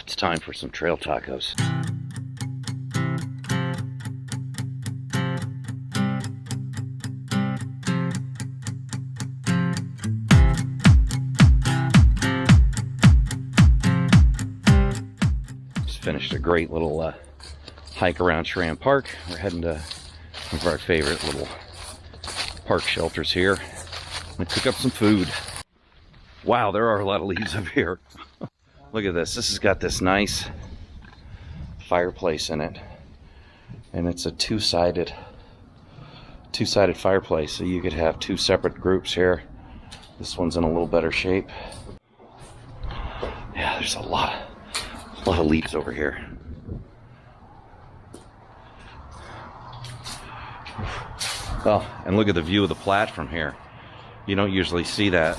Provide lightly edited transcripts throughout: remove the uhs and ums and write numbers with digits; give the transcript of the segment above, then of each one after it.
It's time for some trail tacos. Just finished a great little hike around Sharan Park. We're heading to one of our favorite little park shelters here. I'm gonna cook up some food. Wow, there are a lot of leaves up here. Look at this. This has got this nice fireplace in it. And it's a two-sided fireplace, so you could have two separate groups here. This one's in a little better shape. Yeah, there's a lot of leaves over here. Oh, and look at the view of the Platte from here. You don't usually see that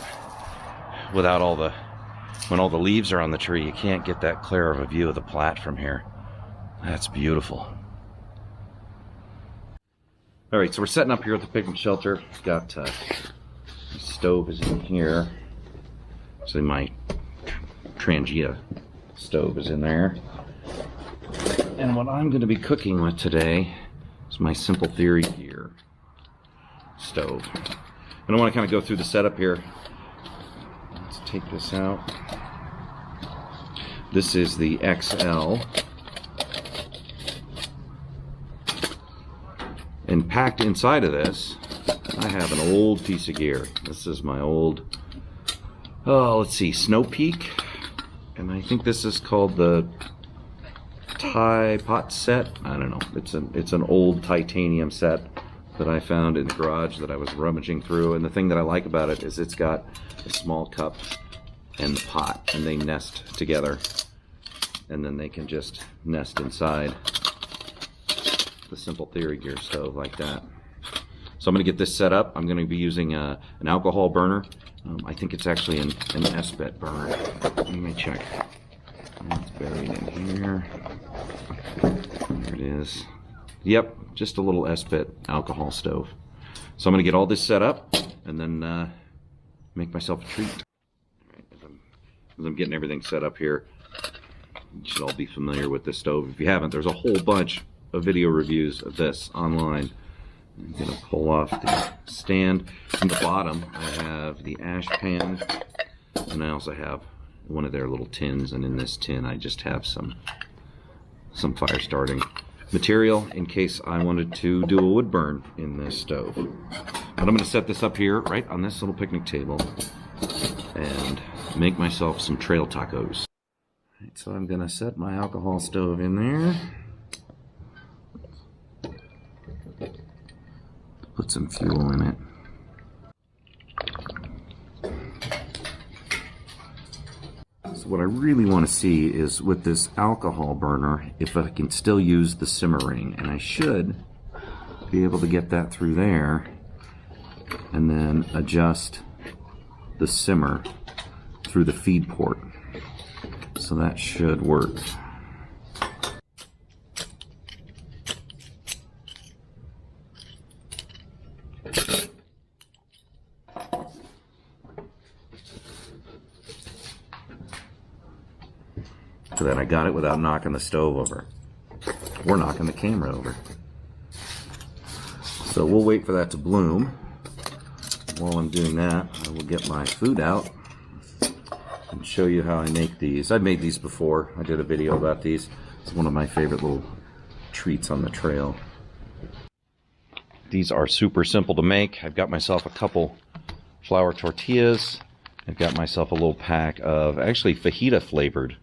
without when all the leaves are on the tree. You can't get that clear of a view of the Platte from here. That's beautiful. All right, so we're setting up here at the picnic shelter. Got the stove is in here. So my Trangia stove is in there. And what I'm going to be cooking with today is my Simple Theory Gear stove. And I want to kind of go through the setup here. Let's take this out. This is the XL. And packed inside of this, I have an old piece of gear. This is my old, let's see, Snow Peak. And I think this is called the Thai pot set. I don't know. It's an old titanium set that I found in the garage that I was rummaging through. And the thing that I like about it is it's got a small cup and the pot, and they nest together. And then they can just nest inside the Simple Theory Gear stove like that. So I'm going to get this set up. I'm going to be using an alcohol burner. I think it's actually an Esbit burner. Let me check. It's buried in here. There it is. Yep, just a little Esbit alcohol stove. So I'm going to get all this set up and then make myself a treat. All right, as I'm getting everything set up here, you should all be familiar with this stove. If you haven't, there's a whole bunch of video reviews of this online. I'm going to pull off the stand. On the bottom, I have the ash pan, and I also have one of their little tins, and in this tin I just have some fire starting material in case I wanted to do a wood burn in this stove. But I'm going to set this up here right on this little picnic table and make myself some trail tacos. Right, so I'm going to set my alcohol stove in there. Put some fuel in it. So what I really want to see is with this alcohol burner, if I can still use the simmer ring, and I should be able to get that through there and then adjust the simmer through the feed port. So that should work. So that I got it without knocking the stove over or knocking the camera over. So we'll wait for that to bloom. While I'm doing that, I will get my food out and show you how I make these. I've made these before. I did a video about these. It's one of my favorite little treats on the trail. These are super simple to make. I've got myself a couple flour tortillas. I've got myself a little pack of actually fajita flavored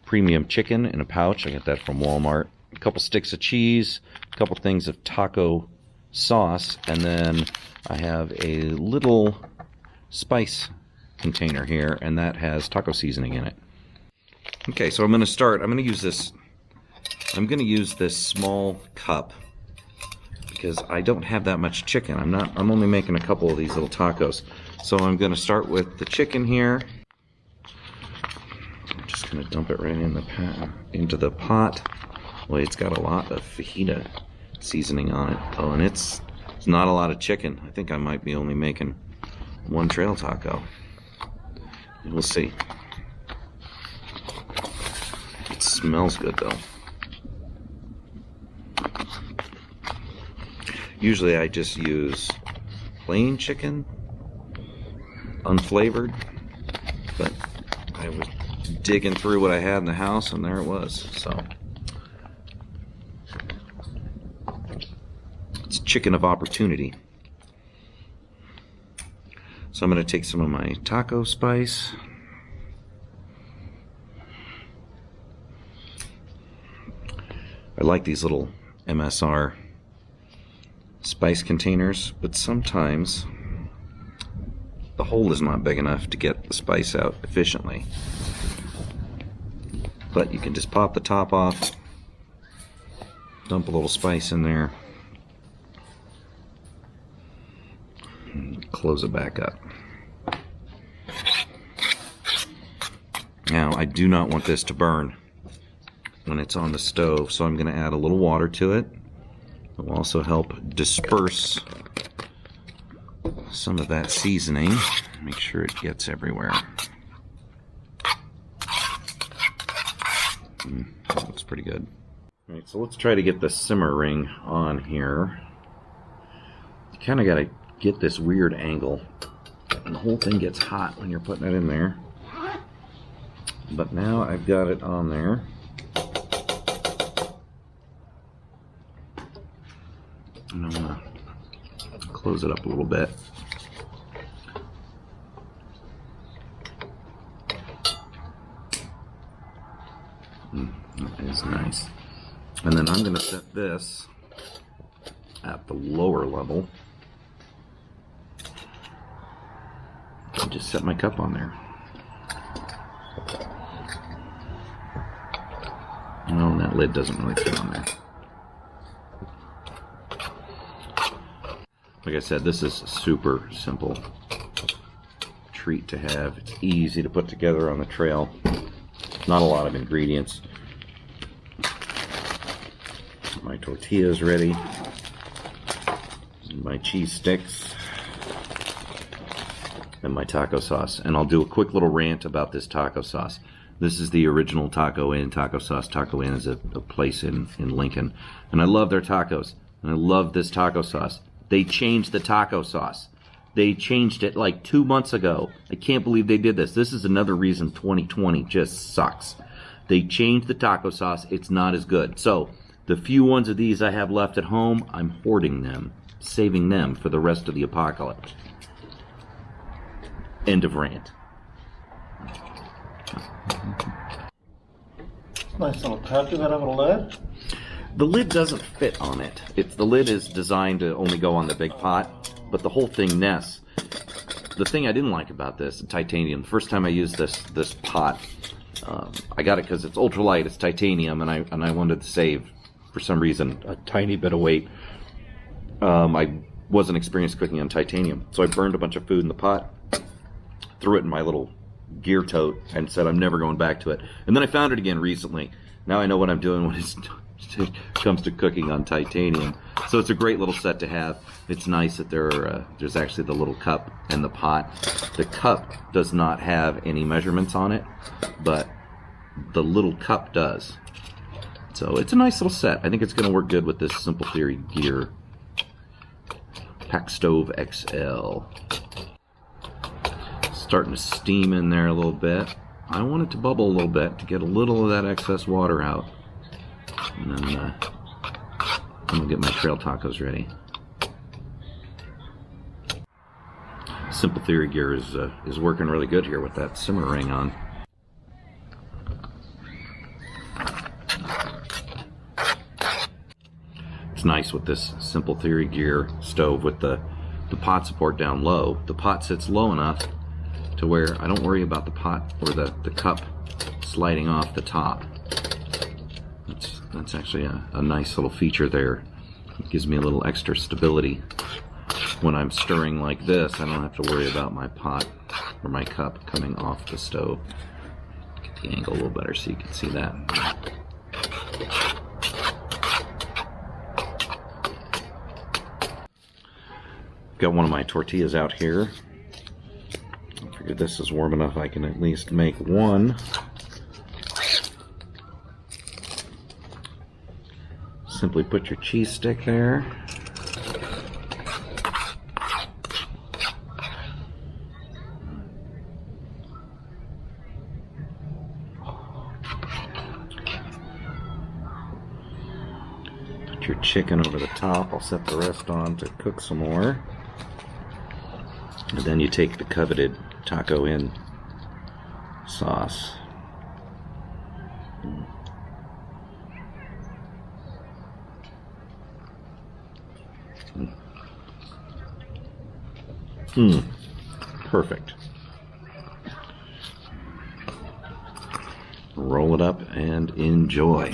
premium chicken in a pouch. I got that from Walmart. A couple sticks of cheese, a couple things of taco sauce, and then I have a little spice container here, and that has taco seasoning in it. Okay, so I'm going to use this small cup because I don't have that much chicken. I'm only making a couple of these little tacos. So I'm going to start with the chicken here. Just going to dump it right into the pot. Well, it's got a lot of fajita seasoning on it. Oh, and it's not a lot of chicken. I think I might be only making one trail taco. We'll see. smells good though. Usually I just use plain chicken, unflavored, but I was digging through what I had in the house and there it was. So it's chicken of opportunity. So I'm going to take some of my taco spice. I like these little MSR spice containers, but sometimes the hole is not big enough to get the spice out efficiently. But you can just pop the top off, dump a little spice in there, and close it back up. Now, I do not want this to burn when it's on the stove, so I'm going to add a little water to it. It will also help disperse some of that seasoning. Make sure it gets everywhere. That looks pretty good. All right, so let's try to get the simmer ring on here. You kind of got to get this weird angle, and the whole thing gets hot when you're putting it in there. But now I've got it on there. And I'm going to close it up a little bit. That is nice. And then I'm going to set this at the lower level. And just set my cup on there. Oh, and that lid doesn't really fit on there. Like I said, this is super simple treat to have. It's easy to put together on the trail. Not a lot of ingredients. My tortillas ready. My cheese sticks. And my taco sauce. And I'll do a quick little rant about this taco sauce. This is the original Taco Inn taco sauce. Taco Inn is a place in Lincoln. And I love their tacos. And I love this taco sauce. They changed the taco sauce. They changed it like 2 months ago. I can't believe they did this. This is another reason 2020 just sucks. They changed the taco sauce. It's not as good. So the few ones of these I have left at home, I'm hoarding them. Saving them for the rest of the apocalypse. End of rant. Nice little cup. Does that have a lid? The lid doesn't fit on it. The lid is designed to only go on the big pot, but the whole thing nests. The thing I didn't like about this, titanium, the first time I used this pot, I got it because it's ultralight, it's titanium, and I wanted to save, for some reason, a tiny bit of weight. I wasn't experienced cooking on titanium, so I burned a bunch of food in the pot, threw it in my little gear tote, and said I'm never going back to it. And then I found it again recently. Now I know what I'm doing when it comes to cooking on titanium. So it's a great little set to have. It's nice that there's actually the little cup and the pot. The cup does not have any measurements on it, but the little cup does. So it's a nice little set. I think it's going to work good with this Simple Theory gear. Pack Stove XL. Starting to steam in there a little bit. I want it to bubble a little bit to get a little of that excess water out. And then I'm going to get my trail tacos ready. Simple Theory gear is working really good here with that simmer ring on. It's nice with this Simple Theory gear stove with the pot support down low. The pot sits low enough to where I don't worry about the pot or the cup sliding off the top. That's actually a nice little feature there. It gives me a little extra stability. When I'm stirring like this, I don't have to worry about my pot or my cup coming off the stove. Get the angle a little better so you can see that. Got one of my tortillas out here. I figured this is warm enough I can at least make one. Simply put your cheese stick there. Put your chicken over the top. I'll set the rest on to cook some more. And then you take the coveted taco in sauce. Perfect. Roll it up and enjoy.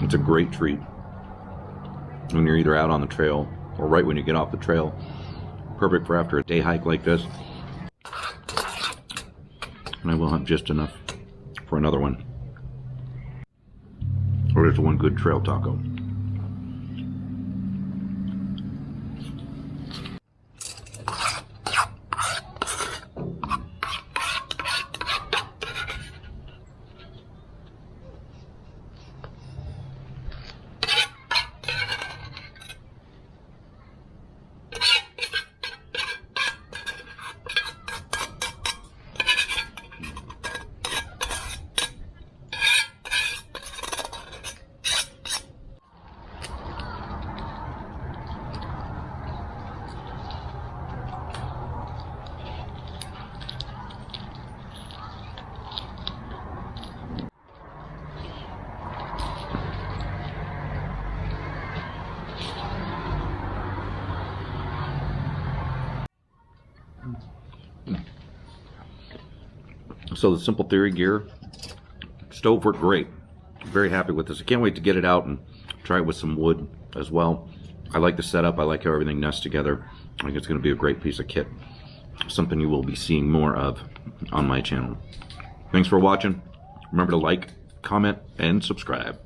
It's a great treat when you're either out on the trail or right when you get off the trail. Perfect for after a day hike like this. And I will have just enough for another one. Or just one good trail taco. So the Simple Theory gear stove worked great. Very happy with this. I can't wait to get it out and try it with some wood as well. I like the setup. I like how everything nests together. I think it's going to be a great piece of kit. Something you will be seeing more of on my channel. Thanks for watching. Remember to like, comment, and subscribe.